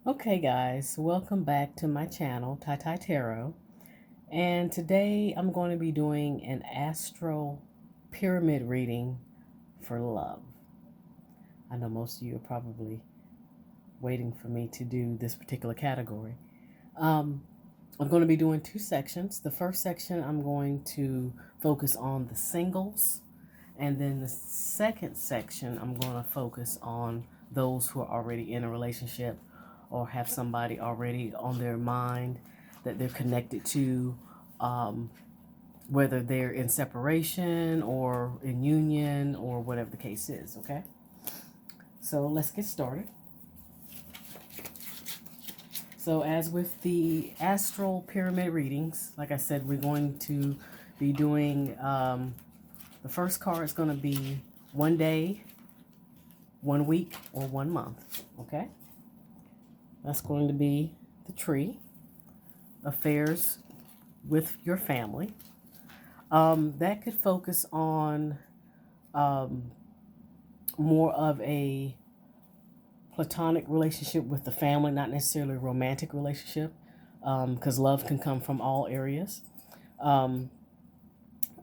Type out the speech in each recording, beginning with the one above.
Okay, guys, welcome back to my channel, Tai Tarot. And today I'm going to be doing an astral pyramid reading for love. I know most of you are probably waiting for me to do this particular category. Um, I'm going to be doing two sections. The first section, I'm going to focus on the singles. And then the second section, I'm going to focus on those who are already in a relationship or have somebody already on their mind that they're connected to, um, whether they're in separation or in union or whatever the case is, okay? So let's get started. So, as with the astral pyramid readings, like I said, we're going to be doing the first card is going to be 1 day, 1 week, or 1 month, okay? That's going to be the tree, affairs with your family. That could focus on more of a platonic relationship with the family, not necessarily a romantic relationship, because love can come from all areas.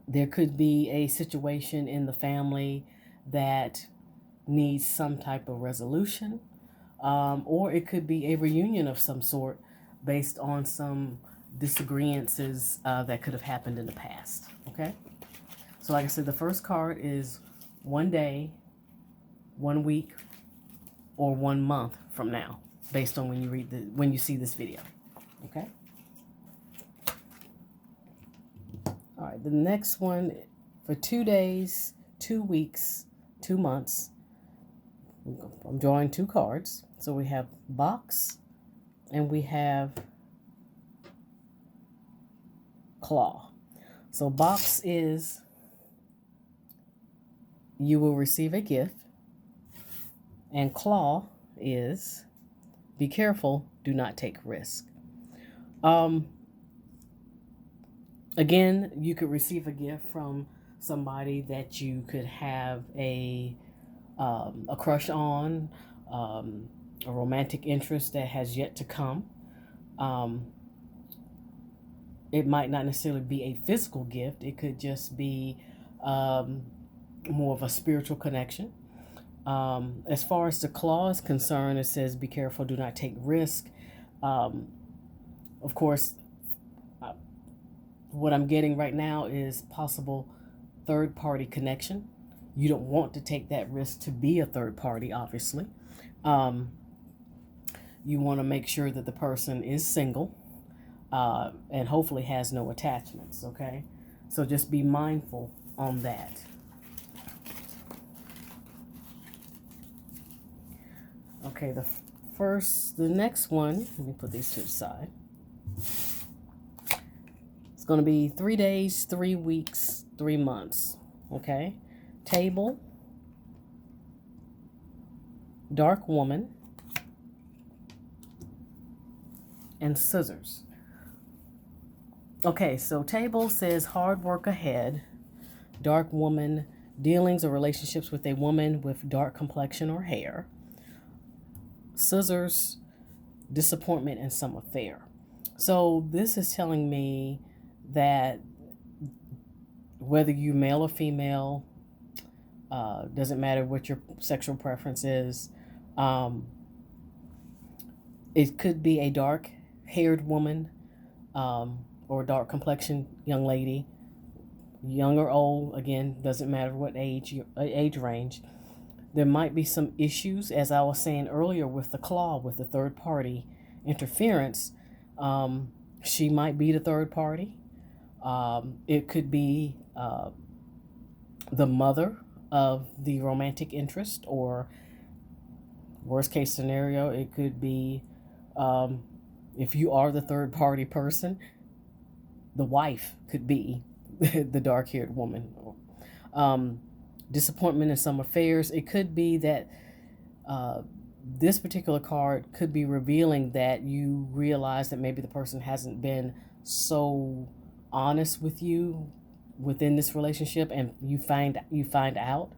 There could be a situation in the family that needs some type of resolution, or it could be a reunion of some sort based on some disagreements that could have happened in the past. Okay, so like I said, the first card is 1 day, 1 week, or 1 month from now, based on when you see this video. Okay. All right. The next one for 2 days, 2 weeks, 2 months. I'm drawing two cards. So we have box and we have claw. So box is you will receive a gift, and claw is be careful, do not take risk. Again, you could receive a gift from somebody that you could have a crush on, a romantic interest that has yet to come. It might not necessarily be a physical gift. It could just be more of a spiritual connection. As far as the claw is concerned, it says, be careful, do not take risk. Of course, what I'm getting right now is possible third party connection. You don't want to take that risk to be a third party, obviously. You want to make sure that the person is single and hopefully has no attachments, okay? So just be mindful on that. Okay, the next one, let me put these to the side. It's going to be 3 days, 3 weeks, 3 months, okay? Table, dark woman, and scissors. Okay, so table says hard work ahead. Dark woman, dealings or relationships with a woman with dark complexion or hair. Scissors, disappointment in some affair. So this is telling me that whether you're male or female, doesn't matter what your sexual preference is. It could be a dark-haired woman or a dark complexion young lady, young or old. Again, doesn't matter what age range. There might be some issues, as I was saying earlier, with the claw, with the third party interference. She might be the third party. It could be the mother of the romantic interest, or worst case scenario, it could be if you are the third party person, the wife could be the dark haired woman. Disappointment in some affairs. It could be that this particular card could be revealing that you realize that maybe the person hasn't been so honest with you within this relationship, and you find out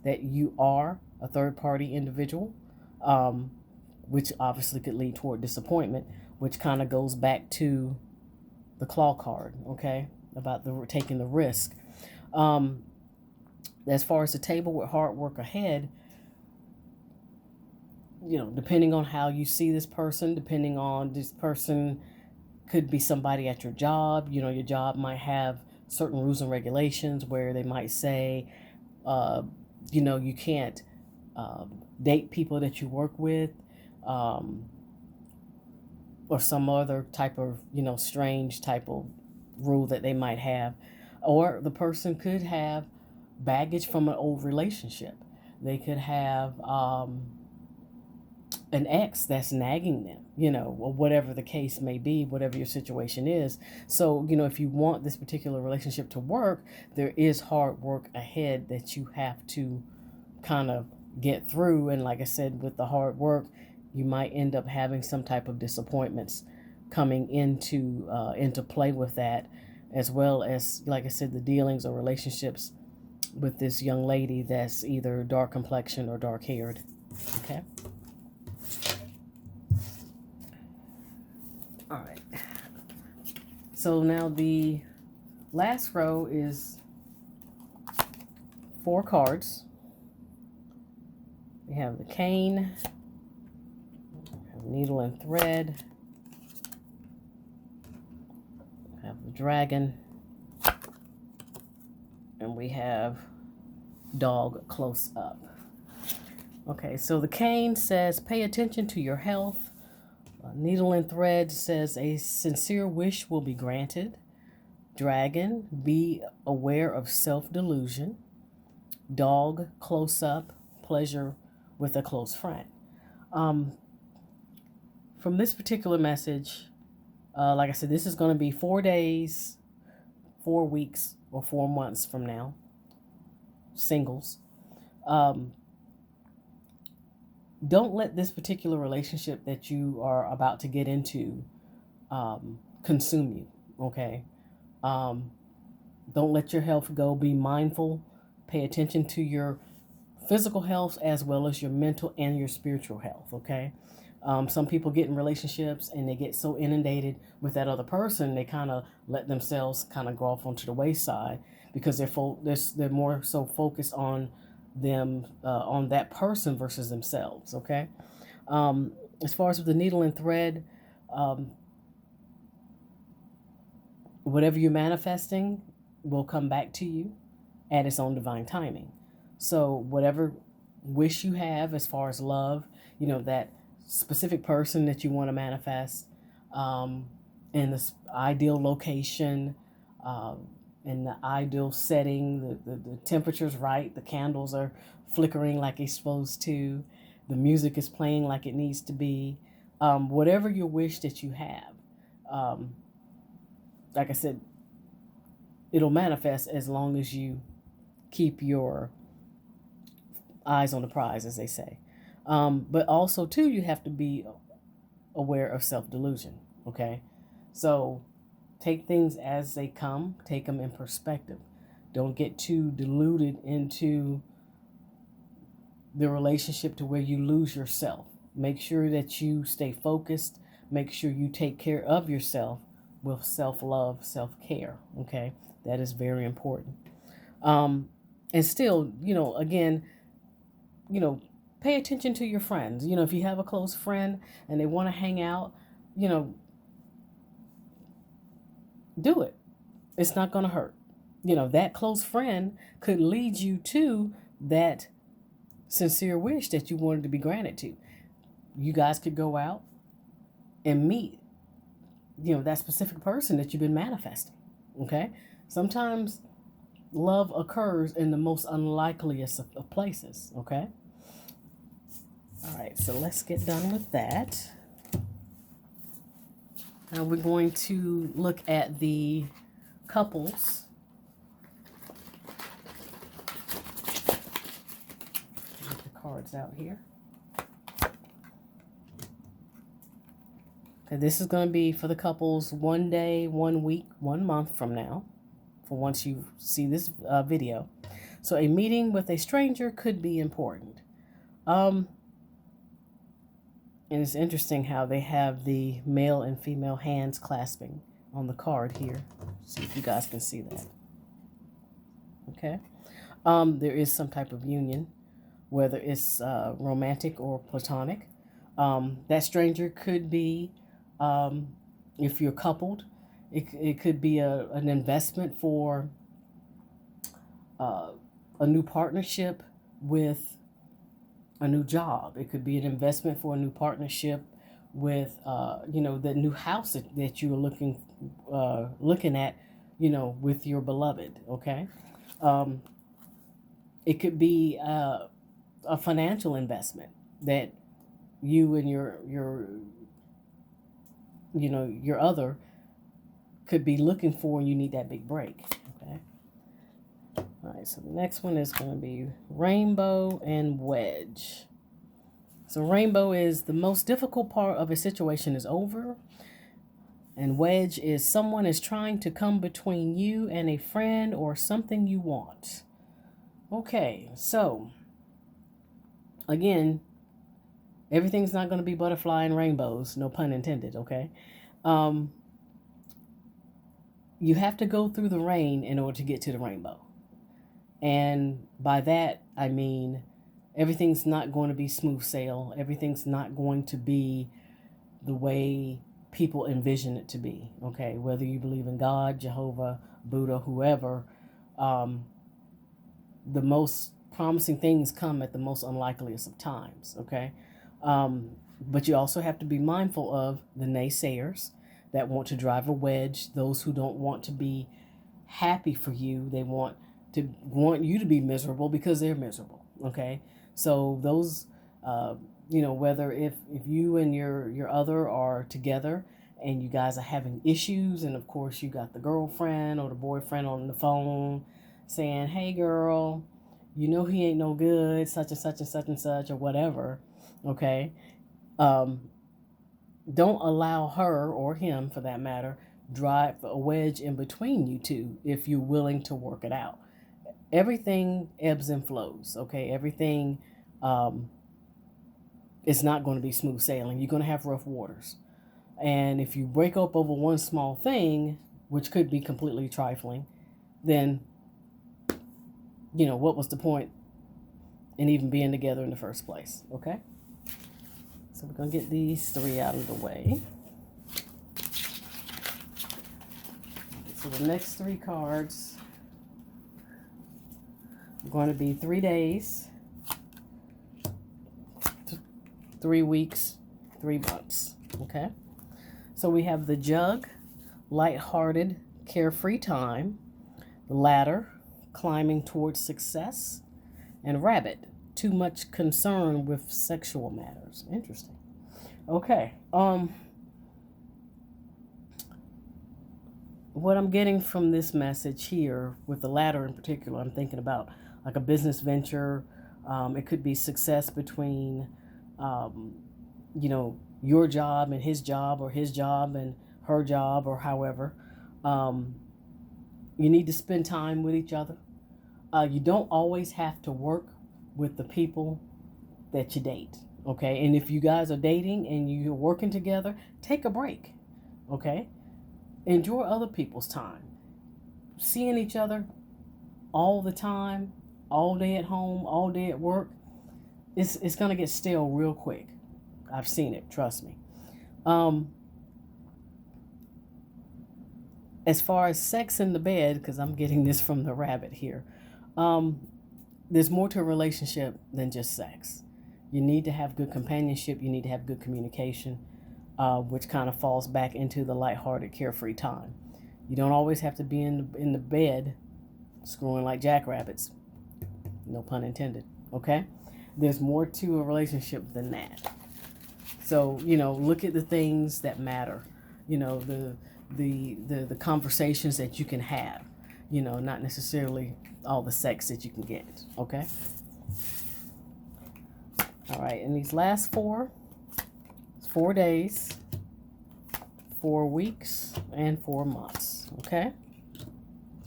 that you are a third party individual, which obviously could lead toward disappointment, which kind of goes back to the claw card, okay, about the taking the risk. As far as the table with hard work ahead, depending on how you see this person, depending on this person could be somebody at your job. Your job might have certain rules and regulations where they might say, you can't date people that you work with, or some other type of, strange type of rule that they might have. Or the person could have baggage from an old relationship. They could have an ex that's nagging them, or whatever the case may be, whatever your situation is. So, if you want this particular relationship to work, there is hard work ahead that you have to kind of get through. And like I said, with the hard work, you might end up having some type of disappointments coming into play with that, as well as, like I said, the dealings or relationships with this young lady that's either dark complexion or dark haired. Okay. All right. So now the last row is 4 cards. We have the cane, have needle and thread, have the dragon, and we have dog close up. Okay, so the cane says pay attention to your health. Needle and thread says a sincere wish will be granted. Dragon, be aware of self-delusion. Dog close up, pleasure with a close friend. From this particular message, like I said, this is going to be 4 days, 4 weeks, or 4 months from now. Singles. Don't let this particular relationship that you are about to get into consume you, okay? Don't let your health go. Be mindful. Pay attention to your physical health as well as your mental and your spiritual health, okay? Some people get in relationships and they get so inundated with that other person, they kind of let themselves kind of go off onto the wayside because they're more so focused on them, on that person versus themselves, okay? As far as with the needle and thread, whatever you're manifesting will come back to you at its own divine timing. So whatever wish you have as far as love, that specific person that you want to manifest, in this ideal location, in the ideal setting, the temperature's right, the candles are flickering like it's supposed to, the music is playing like it needs to be, whatever your wish that you have, like I said, it'll manifest as long as you keep your eyes on the prize, as they say. But also, too, you have to be aware of self-delusion, okay? So take things as they come, take them in perspective. Don't get too deluded into the relationship to where you lose yourself. Make sure that you stay focused. Make sure you take care of yourself with self-love, self-care, okay? That is very important. And still, again, pay attention to your friends. If you have a close friend and they want to hang out, do it. It's not going to hurt. That close friend could lead you to that sincere wish that you wanted to be granted to. You guys could go out and meet, that specific person that you've been manifesting. Okay? Sometimes love occurs in the most unlikeliest of places. Okay? All right, so let's get done with that. Now we're going to look at the couples. Get the cards out here. Okay, this is going to be for the couples 1 day, 1 week, 1 month from now, for once you see this video. So a meeting with a stranger could be important. And it's interesting how they have the male and female hands clasping on the card here. See if you guys can see that. Okay. There is some type of union, whether it's romantic or platonic. That stranger could be, if you're coupled, it could be an investment for a new partnership with a new job. It could be an investment for a new partnership with, the new house that you're looking at, with your beloved. Okay. It could be a financial investment that you and your other could be looking for, and you need that big break. Okay. All right, so the next one is going to be rainbow and wedge. So rainbow is the most difficult part of a situation is over, and wedge is someone is trying to come between you and a friend or something you want. Okay, so again, everything's not going to be butterfly and rainbows, no pun intended, okay? You have to go through the rain in order to get to the rainbow. And by that, I mean everything's not going to be smooth sail. Everything's not going to be the way people envision it to be, okay? Whether you believe in God, Jehovah, Buddha, whoever, the most promising things come at the most unlikeliest of times, okay? But you also have to be mindful of the naysayers that want to drive a wedge, those who don't want to be happy for you. They want you to be miserable because they're miserable, okay? So those, whether if you and your other are together and you guys are having issues, and of course you got the girlfriend or the boyfriend on the phone saying, hey girl, he ain't no good, such and such and such and such, or whatever, okay? Don't allow her, or him for that matter, drive a wedge in between you two if you're willing to work it out. Everything ebbs and flows, okay? Everything is not going to be smooth sailing. You're going to have rough waters. And if you break up over one small thing, which could be completely trifling, then what was the point in even being together in the first place, okay? So we're going to get these three out of the way. So the next three cards are going to be 3 days, 3 weeks, 3 months, okay? So we have the Jug, lighthearted, carefree time, the Ladder, climbing towards success, and Rabbit, too much concern with sexual matters. Interesting. Okay. What I'm getting from this message here, with the Ladder in particular, I'm thinking about like a business venture. It could be success between, your job and his job, or his job and her job, or however. You need to spend time with each other. You don't always have to work with the people that you date, okay? And if you guys are dating and you're working together, take a break, okay? Enjoy other people's time. Seeing each other all the time, all day at home, all day at work, it's going to get stale real quick. I've seen it, trust me. As far as sex in the bed, because I'm getting this from the Rabbit here, there's more to a relationship than just sex. You need to have good companionship. You need to have good communication, which kind of falls back into the lighthearted, carefree time. You don't always have to be in the bed screwing like jackrabbits. No pun intended, okay? There's more to a relationship than that. So, look at the things that matter. The conversations that you can have. Not necessarily all the sex that you can get, okay? All right, and these last 4, it's 4 days, 4 weeks, and 4 months, okay?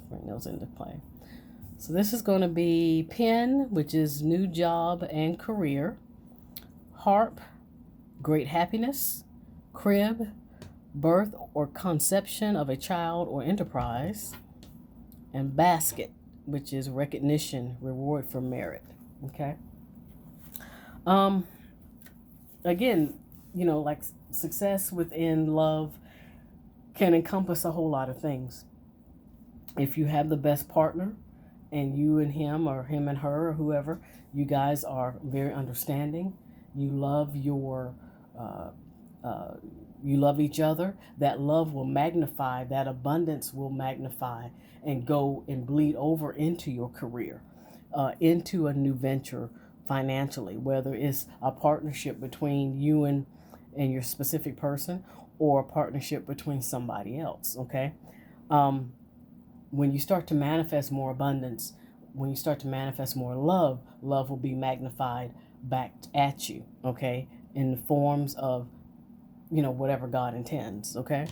Bring those into play. So this is going to be Pen, which is new job and career. Harp, great happiness, crib, birth or conception of a child or enterprise, and basket, which is recognition, reward for merit. Okay. Um, Again, like success within love can encompass a whole lot of things. If you have the best partner and you and him or him and her or whoever, you guys are very understanding. You love uh, uh, you love each other. That love will magnify, that abundance will magnify and go and bleed over into your career, into a new venture financially, whether it's a partnership between you and your specific person or a partnership between somebody else. Okay. Um, when you start to manifest more abundance, when you start to manifest more love, love will be magnified back at you, okay, in the forms of, whatever God intends, okay?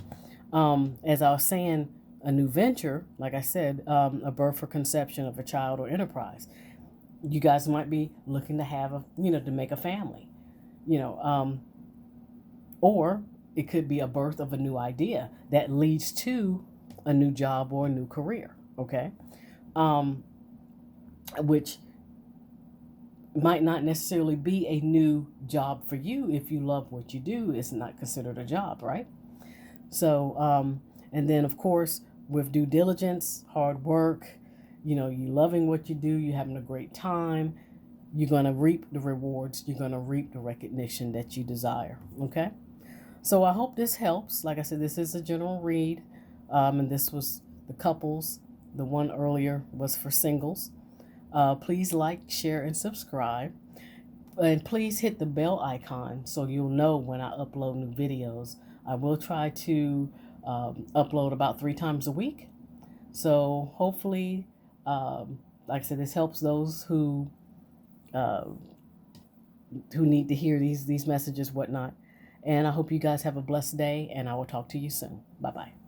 As I was saying, a new venture, like I said, a birth or conception of a child or enterprise. You guys might be looking to have to make a family, you know, or it could be a birth of a new idea that leads to a new job or a new career, okay? Um, which might not necessarily be a new job for you. If you love what you do, it's not considered a job, right? So, and then of course, with due diligence, hard work, you loving what you do, you having a great time, you're going to reap the rewards, you're going to reap the recognition that you desire, okay? So I hope this helps. Like I said, this is a general read, and this was the couples. The one earlier was for singles. Please like, share, and subscribe. And please hit the bell icon so you'll know when I upload new videos. I will try to upload about 3 times a week. So hopefully, like I said, this helps those uh, who need to hear these messages, whatnot. And I hope you guys have a blessed day, and I will talk to you soon. Bye-bye.